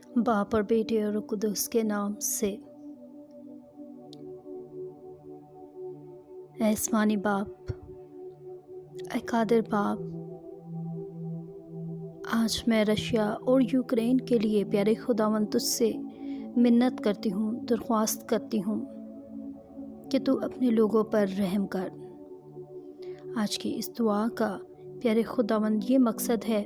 बाप और बेटे और रूह कुद्दूस के नाम से। ऐ आसमानी बाप, ऐ कादिर बाप, आज मैं रशिया और यूक्रेन के लिए प्यारे खुदावंद तुझसे मिन्नत करती हूँ, दरख्वास्त करती हूँ कि तू अपने लोगों पर रहम कर। आज की इस दुआ का प्यारे खुदावंद ये मकसद है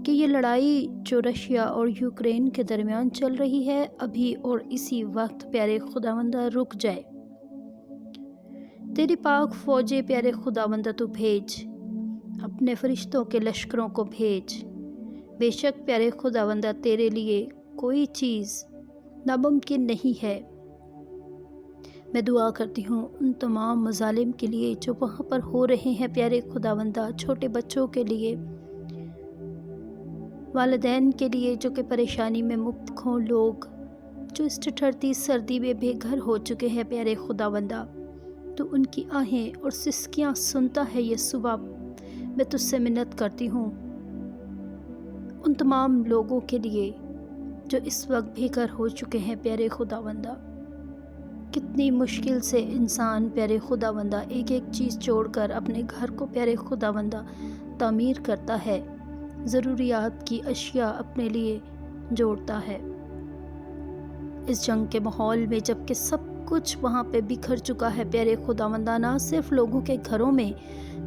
कि ये लड़ाई जो रशिया और यूक्रेन के दरमियान चल रही है अभी और इसी वक्त प्यारे खुदावंदा रुक जाए। तेरी पाक फ़ौजें प्यारे खुदावंदा तू भेज, अपने फरिश्तों के लश्करों को भेज। बेशक प्यारे खुदावंदा तेरे लिए कोई चीज़ नामुमकिन नहीं है। मैं दुआ करती हूँ उन तमाम मज़ालिम के लिए जो वहाँ पर हो रहे हैं प्यारे खुदावंदा, छोटे बच्चों के लिए, वालिदैन के लिए जो कि परेशानी में मुब्तला लोग, जो इस ठिठुरती सर्दी में बेघर हो चुके हैं प्यारे खुदावंदा, तो उनकी आहें और सिसकियाँ सुनता है ये सुबह। मैं तुझसे मिन्नत करती हूँ उन तमाम लोगों के लिए जो इस वक्त बेघर हो चुके हैं प्यारे खुदावंदा। कितनी मुश्किल से इंसान प्यारे खुदावंदा एक एक चीज़ छोड़कर अपने घर को प्यारे खुदावंदा तामीर करता है, ज़रूरियात की अशिया अपने लिए जोड़ता है। इस जंग के माहौल में जबकि सब कुछ वहाँ पे बिखर चुका है प्यारे खुदावंदा, ना सिर्फ लोगों के घरों में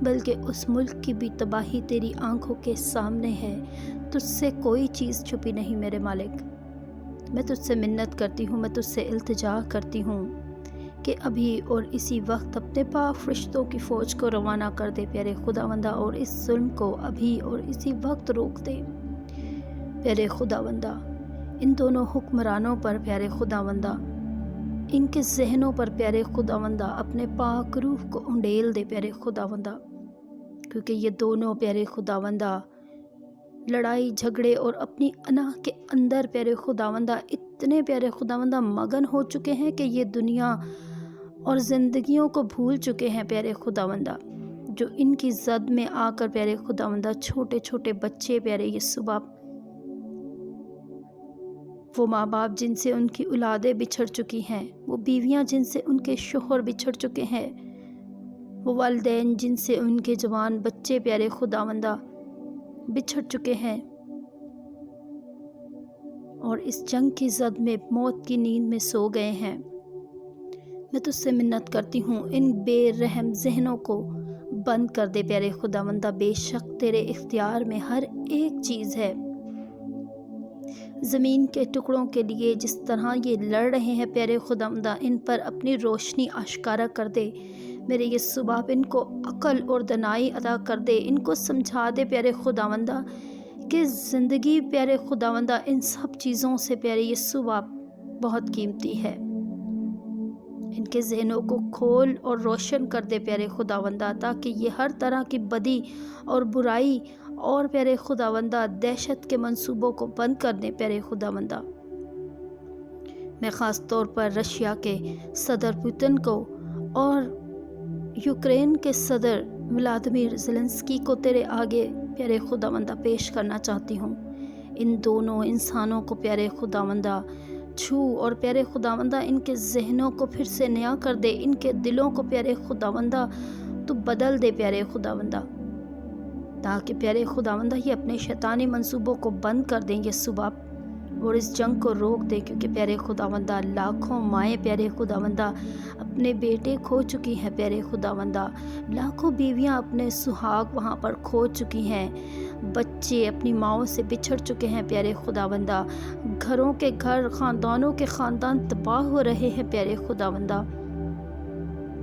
बल्कि उस मुल्क की भी तबाही तेरी आंखों के सामने है। तुझसे कोई चीज़ छुपी नहीं मेरे मालिक। मैं तुझसे मिन्नत करती हूँ, मैं तुझसे इल्तिजा करती हूँ कि अभी और इसी वक्त अपने पाक फरिश्तों की फ़ौज को रवाना कर दे प्यारे खुदावंदा, और इस जुल्म को अभी और इसी वक्त रोक दे प्यारे खुदावंदा। इन दोनों हुक्मरानों पर प्यारे खुदावंदा, इनके जहनों पर प्यारे खुदावंदा अपने पाक रूह को उंडेल दे प्यारे खुदावंदा, क्योंकि ये दोनों प्यारे खुदावंदा लड़ाई झगड़े और अपनी अना के अंदर प्यारे खुदावंदा इतने प्यारे खुदावंदा मगन हो चुके हैं कि ये दुनिया और ज़िंदगियों को भूल चुके हैं प्यारे खुदावंदा। जो इनकी ज़द में आकर प्यारे खुदावंदा छोटे छोटे बच्चे प्यारे ये सुबह, वो माँ बाप जिनसे उनकी औलादें बिछड़ चुकी हैं, वो बीवियाँ जिनसे उनके शोहर बिछड़ चुके हैं, वो वालिदैन जिनसे उनके जवान बच्चे प्यारे खुदावंदा बिछड़ चुके हैं और इस जंग की ज़द में मौत की नींद में सो गए हैं। मैं तुझसे मिन्नत करती हूँ इन बेरहम जहनों को बंद कर दे प्यारे खुदावंदा। बेशक तेरे इख्तियार में हर एक चीज़ है। ज़मीन के टुकड़ों के लिए जिस तरह ये लड़ रहे हैं प्यारे खुदावंदा, इन पर अपनी रोशनी आश्कारा कर दे मेरे ये सुबह। इनको अक्ल और दनाई अदा कर दे, इनको समझा दे प्यारे खुदावंदा कि ज़िंदगी प्यारे खुदावंदा इन सब चीज़ों से प्यारे ये सुबह बहुत कीमती है। इनके जहनों को खोल और रोशन कर दे प्यारे खुदावंदा, ताकि ये हर तरह की बदी और बुराई और प्यारे खुदावंदा दहशत के मंसूबों को बंद कर दे प्यारे खुदावंदा। मैं ख़ास तौर पर रशिया के सदर पुतिन को और यूक्रेन के सदर व्लादिमीर ज़ेलेंस्की को तेरे आगे प्यारे खुदावंदा पेश करना चाहती हूँ। इन दोनों इंसानों को प्यारे खुदावंदा छू और प्यारे खुदावंदा इनके जहनों को फिर से नया कर दे, इनके दिलों को प्यारे खुदावंदा तो बदल दे प्यारे खुदावंदा, ताकि प्यारे खुदावंदा ये अपने शैतानी मंसूबों को बंद कर दें ये सुबह और इस जंग को रोक दे। क्योंकि प्यारे खुदावंदा लाखों माएँ प्यारे खुदावंदा अपने बेटे खो चुकी हैं प्यारे खुदावंदा, लाखों बीवियां अपने सुहाग वहाँ पर खो चुकी हैं, बच्चे अपनी माँओं से बिछड़ चुके हैं प्यारे खुदावंदा, घरों के घर ख़ानदानों के ख़ानदान तबाह हो रहे हैं प्यारे खुदावंदा।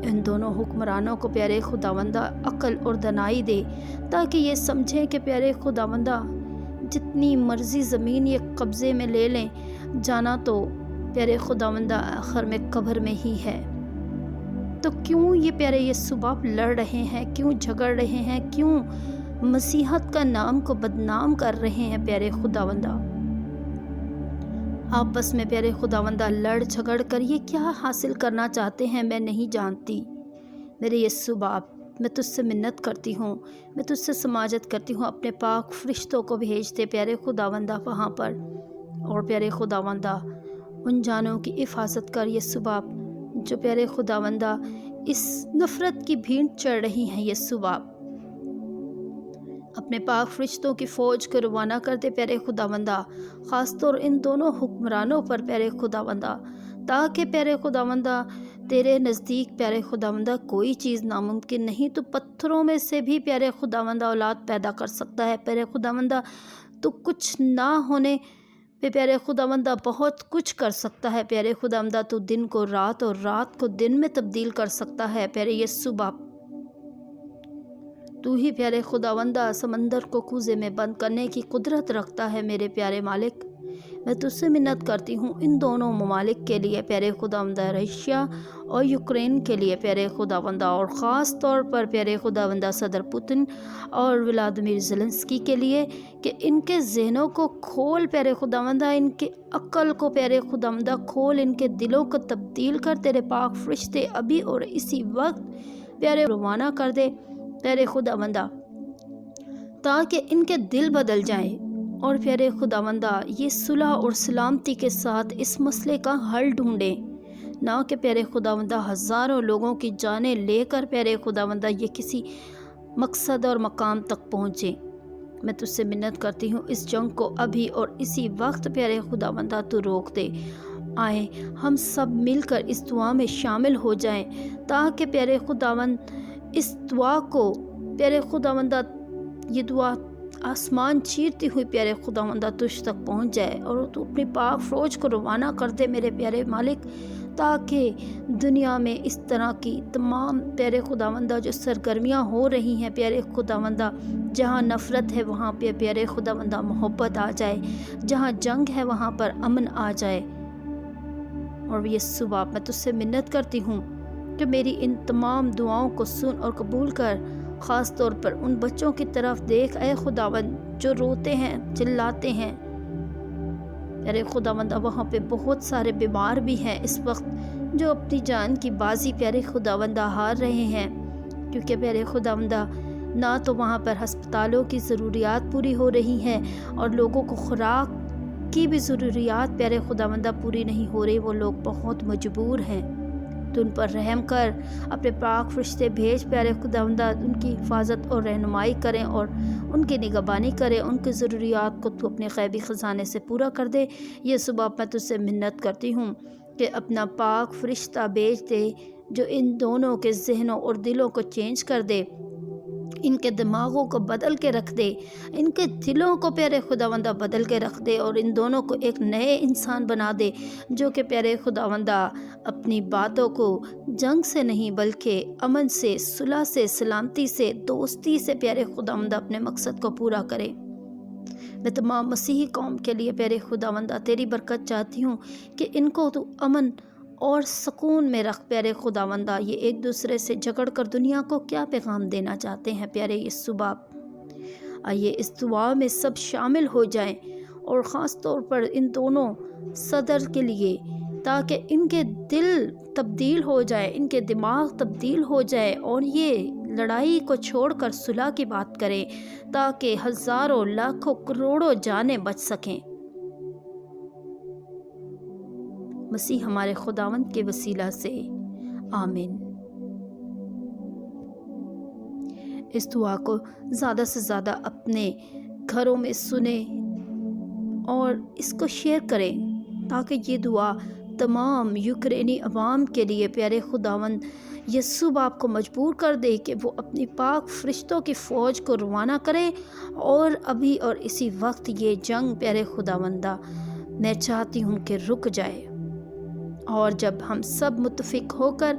इन दोनों हुक्मरानों को प्यारे खुदावंदा अक्ल और दनाई दे, ताकि ये समझें कि प्यारे खुदावंदा जितनी मर्ज़ी ज़मीन ये कब्ज़े में ले लें, जाना तो प्यारे खुदावंदा आखिर में कब्र में ही है। तो क्यों ये प्यारे ये सुबह लड़ रहे हैं, क्यों झगड़ रहे हैं, क्यों मसीहत का नाम को बदनाम कर रहे हैं प्यारे खुदावंदा। आपस में प्यारे खुदावंदा लड़ झगड़ कर ये क्या हासिल करना चाहते हैं मैं नहीं जानती। मेरे ये सुबह मैं तुझसे मिन्नत करती हूँ, मैं तुझसे समाजत करती हूँ, अपने पाक फरिश्तों को भेज दे प्यारे खुदावंदा वहाँ पर, اور پیارے خداوندہ ان جانوں کی حفاظت کر یسوع باپ جو پیارے خداوندہ اس نفرت کی بھینٹ چڑھ رہی ہیں یسوع باپ، اپنے پاک فرشتوں کی فوج کو روانہ کر دے پیارے خداوندہ، خاص طور ان دونوں حکمرانوں پر پیارے خداوندہ، تاکہ پیارے خداوندہ تیرے نزدیک پیارے خداوندہ کوئی چیز ناممکن نہیں، تو پتھروں میں سے بھی پیارے خداوندہ اولاد پیدا کر سکتا ہے پیارے خداوندہ، تو کچھ نہ ہونے پہ پیارے خداوندہ بہت کچھ کر سکتا ہے پیارے خداوندہ، تو دن کو رات اور رات کو دن میں تبدیل کر سکتا ہے پیارے یسوع باپ، تو ہی پیارے خداوندہ سمندر کو کوزے میں بند کرنے کی قدرت رکھتا ہے میرے پیارے مالک۔ میں تجھ سے منت کرتی ہوں ان دونوں ممالک کے لیے پیارے خداوندہ، رشیا اور یوکرین کے لیے پیارے خداوندہ، اور خاص طور پر پیارے خداوندہ صدر پوتن اور ولادیمیر زیلنسکی کے لیے، کہ ان کے ذہنوں کو کھول پیارے خداوندہ، ان کے عقل کو پیارے خداوندہ کھول، ان کے دلوں کو تبدیل کر، تیرے پاک فرشتے ابھی اور اسی وقت پیارے روانہ کر دے پیارے خداوندہ، تاکہ ان کے دل بدل جائیں اور پیارے خداوندہ یہ صلح اور سلامتی کے ساتھ اس مسئلے کا حل ڈھونڈیں، نہ کہ پیارے خداوندہ ہزاروں لوگوں کی جانیں لے کر پیارے خداوندہ یہ کسی مقصد اور مقام تک پہنچیں۔ میں تجھ سے منت کرتی ہوں اس جنگ کو ابھی اور اسی وقت پیارے خداوندہ تو روک دے۔ آئیں ہم سب مل کر اس دعا میں شامل ہو جائیں، تاکہ پیارے خداوند اس دعا کو پیارے خداوندہ، یہ دعا آسمان چیرتی ہوئی پیارے خداوندہ تجھ تک پہنچ جائے، اور تو اپنی پاک فوج کو روانہ کر دے میرے پیارے مالک، تاکہ دنیا میں اس طرح کی تمام پیارے خداوندہ جو سرگرمیاں ہو رہی ہیں پیارے خداوندہ، جہاں نفرت ہے وہاں پہ پیارے خداوندہ محبت آ جائے، جہاں جنگ ہے وہاں پر امن آ جائے۔ اور یسوع باپ میں تجھ سے منت کرتی ہوں کہ میری ان تمام دعاؤں کو سن اور قبول کر، خاص طور پر ان بچوں کی طرف دیکھ اے خداوند جو روتے ہیں، چلاتے ہیں پیارے خداوندہ، وہاں پہ بہت سارے بیمار بھی ہیں اس وقت جو اپنی جان کی بازی پیارے خداوندہ ہار رہے ہیں، کیونکہ پیارے خداوندہ نہ تو وہاں پر ہسپتالوں کی ضروریات پوری ہو رہی ہیں، اور لوگوں کو خوراک کی بھی ضروریات پیارے خداوندہ پوری نہیں ہو رہی، وہ لوگ بہت مجبور ہیں، تو ان پر رحم کر، اپنے پاک فرشتے بھیج پیارے خداوندہ، ان کی حفاظت اور رہنمائی کریں اور ان کی نگہبانی کریں، ان کی ضروریات کو تو اپنے غیبی خزانے سے پورا کر دے۔ یہ صبح میں تجھ سے منت کرتی ہوں کہ اپنا پاک فرشتہ بھیج دے جو ان دونوں کے ذہنوں اور دلوں کو چینج کر دے، ان کے دماغوں کو بدل کے رکھ دے، ان کے دلوں کو پیارے خداوندہ بدل کے رکھ دے، اور ان دونوں کو ایک نئے انسان بنا دے، جو کہ پیارے خداوندہ اپنی باتوں کو جنگ سے نہیں بلکہ امن سے، صلح سے، سلامتی سے، دوستی سے پیارے خداوندہ اپنے مقصد کو پورا کرے۔ میں تمام مسیحی قوم کے لیے پیارے خداوندہ تیری برکت چاہتی ہوں کہ ان کو تو امن اور سکون میں رکھ پیارے خداوندہ، یہ ایک دوسرے سے جھگڑ کر دنیا کو کیا پیغام دینا چاہتے ہیں پیارے یسوع باپ۔ آئیے اس دعا میں سب شامل ہو جائیں، اور خاص طور پر ان دونوں صدر کے لیے، تاکہ ان کے دل تبدیل ہو جائے، ان کے دماغ تبدیل ہو جائے، اور یہ لڑائی کو چھوڑ کر صلح کی بات کریں، تاکہ ہزاروں لاکھوں کروڑوں جانیں بچ سکیں۔ مسیح ہمارے خداوند کے وسیلہ سے آمین۔ اس دعا کو زیادہ سے زیادہ اپنے گھروں میں سنیں اور اس کو شیئر کریں، تاکہ یہ دعا تمام یوکرینی عوام کے لیے پیارے خداوند یسوع باپ کو مجبور کر دے کہ وہ اپنی پاک فرشتوں کی فوج کو روانہ کرے، اور ابھی اور اسی وقت یہ جنگ پیارے خداوندہ میں چاہتی ہوں کہ رک جائے، اور جب ہم سب متفق ہو کر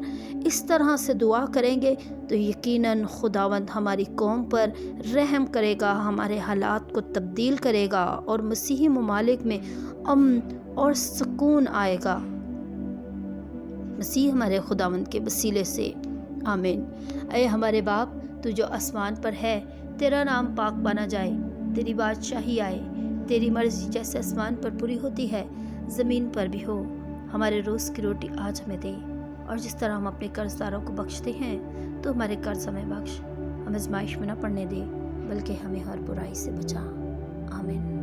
اس طرح سے دعا کریں گے تو یقیناً خداوند ہماری قوم پر رحم کرے گا، ہمارے حالات کو تبدیل کرے گا، اور مسیحی ممالک میں امن اور سکون آئے گا، مسیح ہمارے خداوند کے وسیلے سے آمین۔ اے ہمارے باپ تو جو آسمان پر ہے، تیرا نام پاک مانا جائے، تیری بادشاہی آئے، تیری مرضی جیسے آسمان پر پوری ہوتی ہے زمین پر بھی ہو۔ ہمارے روز کی روٹی آج ہمیں دے، اور جس طرح ہم اپنے قرض داروں کو بخشتے ہیں تو ہمارے قرض ہمیں بخش، ہم آزمائش میں نہ پڑنے دے بلکہ ہمیں ہر برائی سے بچا، آمین۔